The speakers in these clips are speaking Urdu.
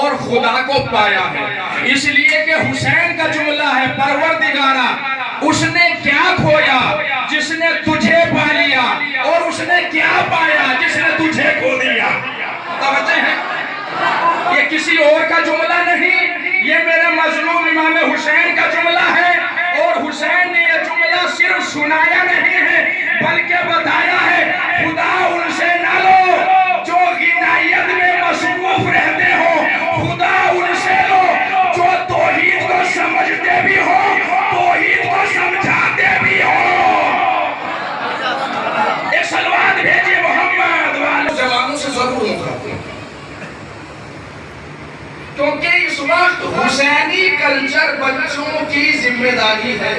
اور خدا کو پایا ہے، اس لیے کہ حسین کا جملہ ہے پروردگارا اس نے کیا کھویا جس نے تجھے پا لیا، اور اس نے کیا پایا جس نے تجھے کھو دیا۔ توجہ ہے، یہ کسی اور کا جملہ نہیں، یہ میرے مظلوم امام حسین کا جملہ ہے، اور حسین نے یہ جملہ صرف سنایا نہیں ہے بلکہ بتایا ہے خدا ان سے نہ لو جو غنائیت میں مصروف رہتے ہو، خدا ان سے لو جو توحید کو سمجھتے بھی ہو، توحید کو سمجھاتے بھی ہو۔ ایک سلوات بھیجئے محمد والوں جوانوں سے ضرور مخاطب، کیونکہ اس وقت حسینی کلچر بچوں کی ذمہ داری ہے۔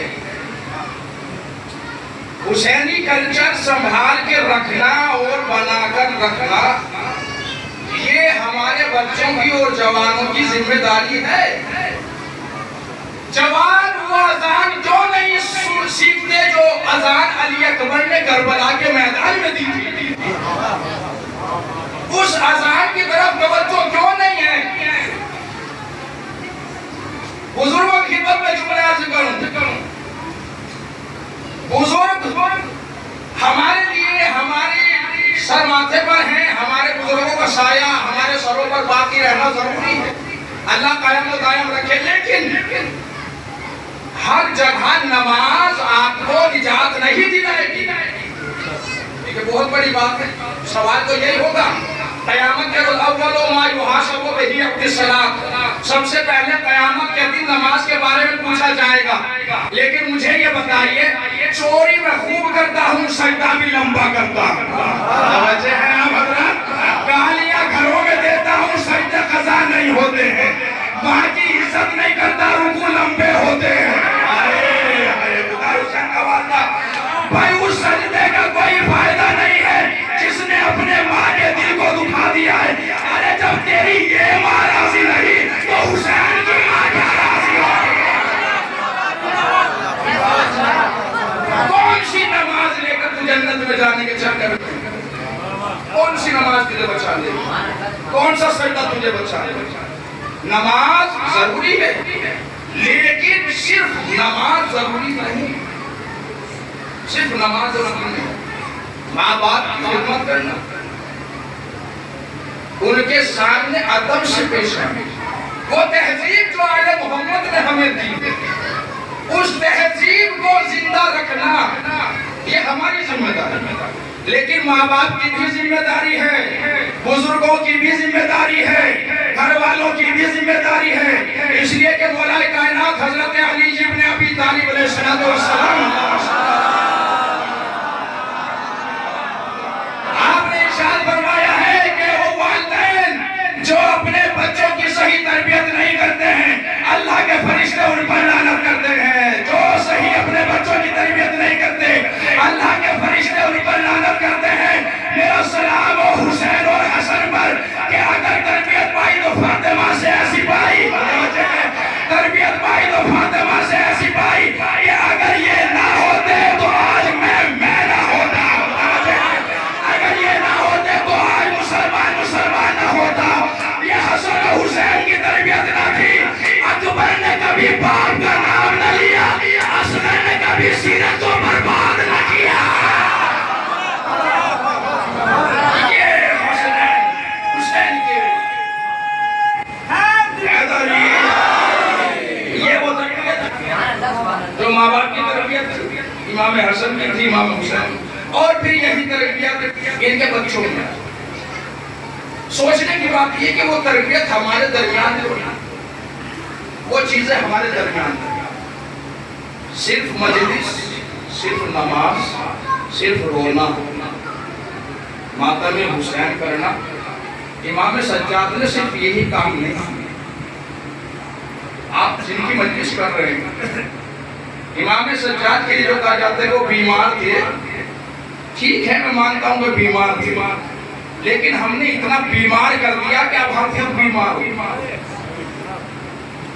حسینی کلچر سنبھال کے رکھنا اور بنا کر رکھنا یہ ہمارے بچوں کی اور جوانوں کی ذمہ داری ہے۔ جوان وہ اذان کیوں نہیں سیکھتے جو اذان علی اکبر نے کربلا کے میدان میں دی تھی؟ اس اذان کی طرف توجہ کیوں نہیں ہے؟ بزرگوں کی خدمت میں جملہ عرض کروں، بزرگ ہمارے لیے ہمارے سر ماتھے پر ہیں، ہمارے بزرگوں کا سایہ ہمارے سروں پر باقی رہنا ضروری ہے، اللہ قائم و دائم رکھے، لیکن ہر جگہ نماز آپ کو نجات نہیں دلائے گی۔ یہ بہت بڑی بات ہے، سوال تو یہی ہوگا قیامت کے روز اول ما یحاسب بہ عبد الصلاۃ، سب سے پہلے قیامت کے دن نماز کے بارے میں پوچھا جائے گا، لیکن مجھے یہ بتائیے چوری میں خوب کرتا ہوں، سجدہ بھی لمبا کرتا ہوں، توجہ ہے آپ حضرات، گالیاں گھروں میں دیتا ہوں، سجدے قضا نہیں ہوتے ہیں، ماں کی عزت نہیں کرتا، رکوع لمبے ہوتے ہیں۔ بھائی اس سجدے کا کوئی فائدہ نہیں ہے جس نے اپنے ماں کے دل کو دکھا دیا ہے۔ ارے جب تیری یہ ماں راضی نہیں تو حسین کی ماں کیا راضی ہوگی؟ کون سی نماز لے کر تو جنت میں جانے کے چکر میں؟ کون سی نماز تجھے بچا لے گی؟ کون سا سجدہ تجھے بچا لے گی؟ نماز ضروری ہے، لیکن صرف نماز ضروری نہیں، صرف نماز ضروری نہیں، ماں باپ کی خدمت کرنا، ان کے سامنے ادب سے پیش آنا، وہ تہذیب جو آل محمد نے ہمیں دی اس تہذیب کو زندہ رکھنا یہ ہماری ذمہ داری ہے، لیکن ماں باپ کی بھی ذمہ داری ہے، بزرگوں کی بھی ذمہ داری ہے، گھر والوں کی بھی ذمہ داری ہے، اس لیے کہ مولا کائنات حضرت علی ابن ابی طالب علیہ السلام آپ نے ارشاد فرمایا ہے کہ وہ والدین جو اپنے بچوں کی صحیح تربیت نہیں کرتے ہیں اللہ کے فرشتے ان پر لعنت کرتے ہیں، جو صحیح اپنے بچوں کی تربیت نہیں کرتے اللہ کے فرشتے ان پر لعنت کرتے ہیں۔ میرا سلام و حسین اور حسن پر کہ اگر تربیت پائی تو فاطمہ سے ایسی پائی، تربیت پائی تو فاطمہ سے ایسی پائی کہ اگر یہ نہ ہوتے تو آج میں نہ ہوتا، اگر یہ نہ ہوتے تو آج مسلمان نہ ہوتا۔ یہ حسن و حسین کی تربیت نہ تھی، اکبر نے کبھی باپ کا نام نہ لیا، اصغر نے کبھی سیرت کو برباد نہ کیا۔ یہ حسین کی یہ وہ تربیت جو ماں باپ کی تربیت امام حسن کی تھی، امام حسین، اور پھر یہی تربیت ان کے بچوں میں۔ سوچنے کی بات یہ کہ وہ تربیت ہمارے درمیان ہے، وہ چیزیں ہمارے درمیان ہیں، صرف مجلس، صرف نماز، صرف رونا، ماتم حسین کرنا، امام سجاد نے صرف یہی کام نہیں، آپ جن کی مجلس کر رہے ہیں امام سجاد کے لیے جو کہا جاتا ہے وہ بیمار تھے، ٹھیک ہے میں مانتا ہوں کہ بیمار تھے، لیکن ہم نے اتنا بیمار کر دیا کہ اب ہم خود بیمار ہو۔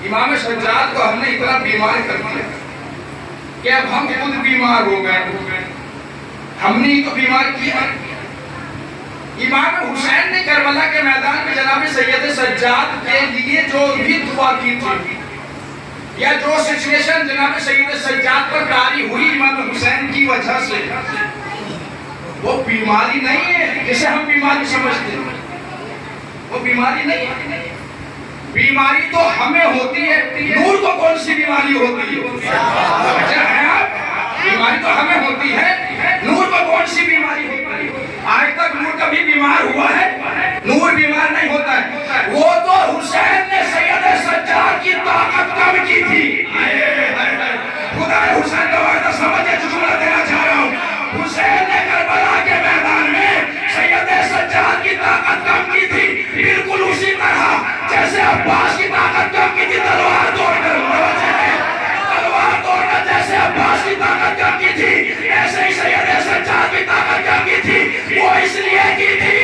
امام سجاد کو ہم نے اتنا بیمار کر دیا کہ اب ہم خود بیمار ہو گئے، ہم نے تو بیمار کیا۔ امام حسین نے کربلا کے میدان میں جناب سید سجاد کے لیے جو بھی دعا کی تھی یا جو سچویشن جناب سید سجاد پر طاری ہوئی امام حسین کی وجہ سے، وہ بیماری نہیں ہے جسے ہم بیماری سمجھتے ہیں، وہ بیماری نہیں ہے۔ بیماری تو ہمیں ہوتی ہے، نور کو کون سی بیماری ہوتی ہے؟ اچھا ہے آپ؟ بیماری تو ہمیں ہوتی ہے، نور کو کون سی بیماری ہوتی ہے؟ آج تک نور کبھی بیمار ہوا ہے؟ نور بیمار نہیں ہوتا ہے۔ وہ تو حسین نے سید سجاد کی طاقت کم کی تھی۔ خدا حسین کا وعدہ سمجھے جو جملہ دینا چاہ رہا ہوں، حسین نے کربلا کے میدان میں سید سجاد کی طاقت کم کی تھی، بالکل اسی طرح جیسے عباس کی طاقت کم کی تھی تلوار توڑ کر، تلوار توڑنا جیسے عباس کی طاقت کم کی تھی، ایسے ہی سید سجاد کی طاقت کم کی تھی۔ وہ اس لیے کی تھی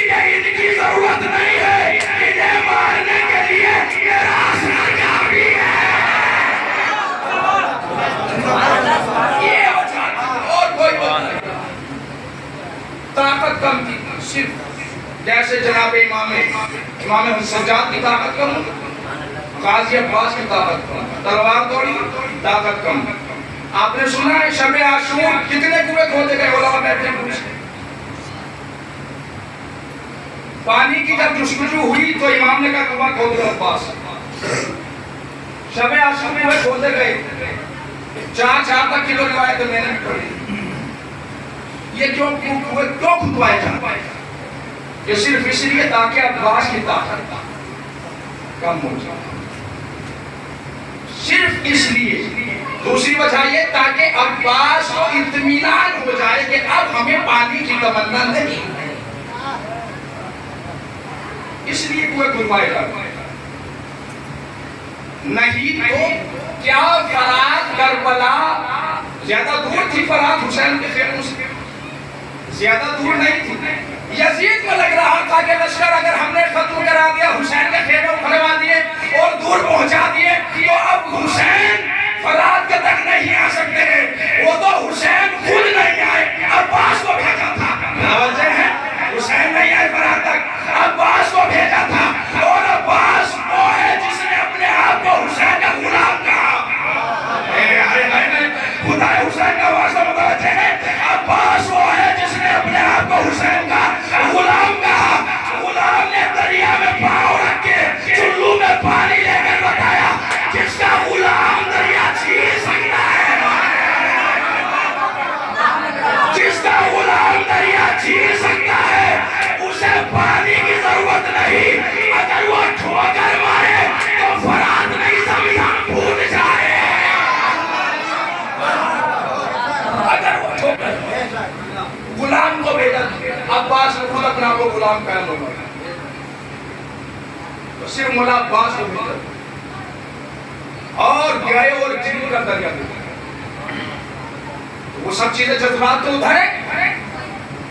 کہ ان کی ضرورت نہیں ہے، انہیں مارنے کے لیے میرا آسرا کافی ہے۔ یہ وجہ اور کوئی وجہ نہیں، طاقت کم کی، صرف جیسے جناب امام سجاد کی طاقت کم، قاضی عباس کی طاقت کم، تلوار توڑی طاقت کم۔ آپ نے سنا ہے شب عاشور کتنے کنویں کھودے گئے؟ علماء بیٹھے پوچھتے، پانی کی جب جستجو ہوئی تو امام نے کہا کنواں کھود دو عباس۔ شب عاشور میں کھودے گئے، 4 کلو روایت میں نے پڑھی۔ یہ کیوں کھدوائے جاتے ہیں؟ یہ صرف اس لیے تاکہ عباس کی طاقت کم ہو جائے، صرف اس لیے۔ دوسری وجہ یہ تاکہ عباس کو اطمینان ہو جائے کہ اب ہمیں پانی کی تمنا نہیں، اس لیے کوئی کھدوائے جاتے ہیں۔ نہیں تو کیا فرات کربلا زیادہ دور تھی؟ فرات حسین کے خیموں سے زیادہ دور نہیں تھی۔ یزید کو لگ رہا تھا کہ لشکر اگر ہم نے ختم کرا دیا، حسین کے خیمے اکھڑوا دیے اور دور پہنچا دیے، تو اب حسین فرات کے تک نہیں آ سکتے ہیں۔ وہ تو حسین خود نہیں آئے، عباس کو بھیجا تھا۔ واضح ہے، حسین نہیں آئے فرات تک، عباس کو بھیجا تھا، اور عباس وہ ہے جس نے اپنے آپ کو حسین کا غلام کہا۔ خدا حسین کا واسطہ متوجہ ہے، عباس وہ ہے جس نے اپنے آپ کو حسین کا غلام کہا۔ غلام نے دریا میں پاؤں رکھ کے چلو میں پانی لے کر بتایا، جس کا غلام دریا چھین سکتا ہے، جس کا غلام دریا چھین سکتا ہے، اسے پانی کی ضرورت نہیں۔ اگر وہ ٹھوکر مارے تو فرات نہیں زمین پھوٹ جائے۔ غلام کو بھیجا، عباس نے خود اپنا کو غلام قائم ہو گیا، تو صرف مولا عباس کو بھیجا اور گئے اور جن کا دریا بھیجا۔ وہ سب چیزیں جذبات تو ادھر ہے،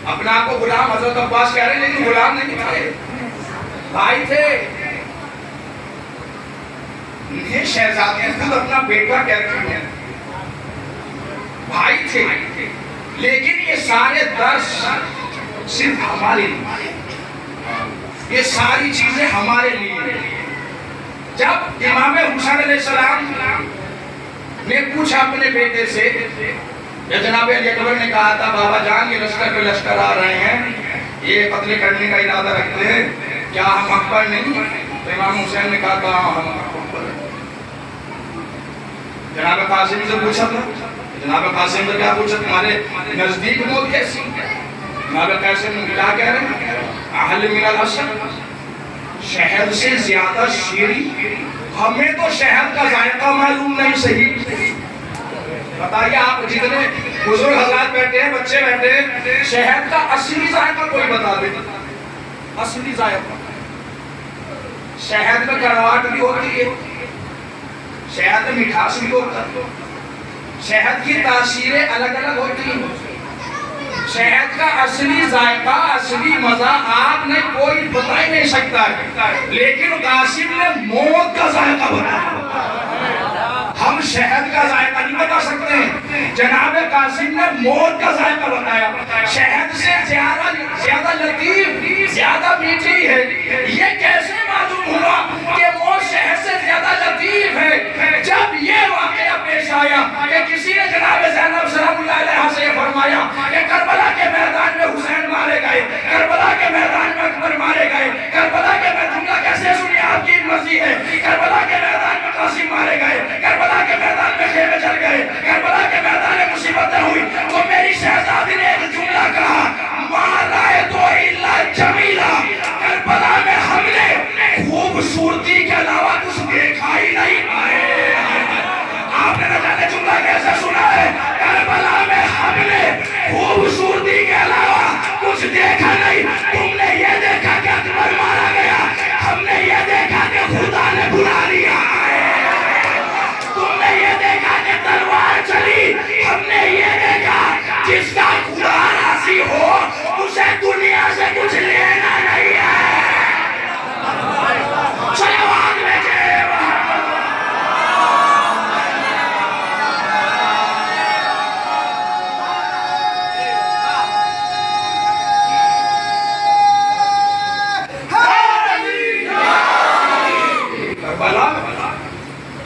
اپنا آپ کو غلام حضرت عباس کہہ رہے ہیں، لیکن غلام نہیں تھے، بھائی تھے۔ یہ شہزادیاں خود اپنا بیٹا کہتی ہیں، بھائی تھے، لیکن یہ سارے درس صرف ہمارے لیے، یہ ساری چیزیں ہمارے لیے۔ جب امام حسین علیہ السلام نے پوچھا اپنے بیٹے سے، جناب علی اکبر نے کہا تھا بابا جان یہ لشکر پہ لشکر آ رہے ہیں، یہ قتل کرنے کا ارادہ رکھتے ہیں، کیا ہم حق پر نہیں؟ تو امام حسین نے کہا تھا ہم حق پر ہیں۔ جناب قاسم سے پوچھا تھا، جناب قاسم سے کیا پوچھا؟ تمہارے نزدیک موت کیسی؟ جناب قاسم کیا کہہ رہے ہیں؟ احل من العسل، شہد سے زیادہ شیریں۔ ہمیں تو شہد کا ذائقہ معلوم نہیں صحیح۔ بتائیے آپ جتنے بزرگ حضرات بیٹھے ہیں، بچے بیٹھے ہیں، شہد کا اصلی ذائقہ کوئی بتا دے، اصلی ذائقہ۔ شہد میں کڑواہٹ بھی ہوتی ہے، شہد میں مٹھاس بھی ہوتا ہے، شہد کی تاثیریں الگ الگ ہوتی ہیں۔ شہد کا اصلی ذائقہ، اصلی مزہ آپ نے کوئی بتا ہی نہیں سکتا ہے، لیکن قاسم نے موت کا ذائقہ بتایا۔ ہم ہم شہد کا ذائقہ نہیں بتا سکتے، جناب قاسم نے موت کا ذائقہ بتایا، شہد سے زیادہ لطیف، زیادہ میٹھی ہے۔ یہ کیسے معلوم ہوا کہ موت شہد سے زیادہ لطیف ہے؟ جب یہ واقعہ پیش آیا کہ کسی نے جناب زینب سلام اللہ علیہ سے یہ فرمایا کہ کربلا کے میدان میں حسین مارے گئے، کربلا کے میدان میں اکبر مارے گئے، کربلا کے میں جملہ کیسے سنی آپ کی مرضی ہے، کربلا کے میدان میں قاسم مارے گئے، کربلا کے میدان میں خیمے جل گئے، کربلا کے میدان میں مصیبتیں ہوئی، تو میری شہزادی نے ایک جملہ کہا، ما رأیت الا جمیلا، کربلا میں ہم نے خوبصورتی کے علاوہ کچھ دیکھا ہی نہیں۔ آپ نے نہ جانے جملہ کیسے سنا ہے، کربلا میں ہم نے خوبصورتی کے علاوہ کچھ دیکھا نہیں۔ تم نے یہ دیکھا کہ اکبر مارا گیا، ہم نے یہ دیکھا کہ خدا نے بلا لیا، تم نے یہ دیکھا کہ تلوار چلی، ہم نے یہ دیکھا جس کا خدا راضی ہو اسے دنیا سے کچھ لینا نہیں ہے۔ صلوات بھیجے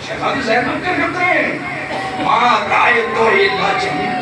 شہزادی زینب کے فکرے ما رائے تو اللہ جمیل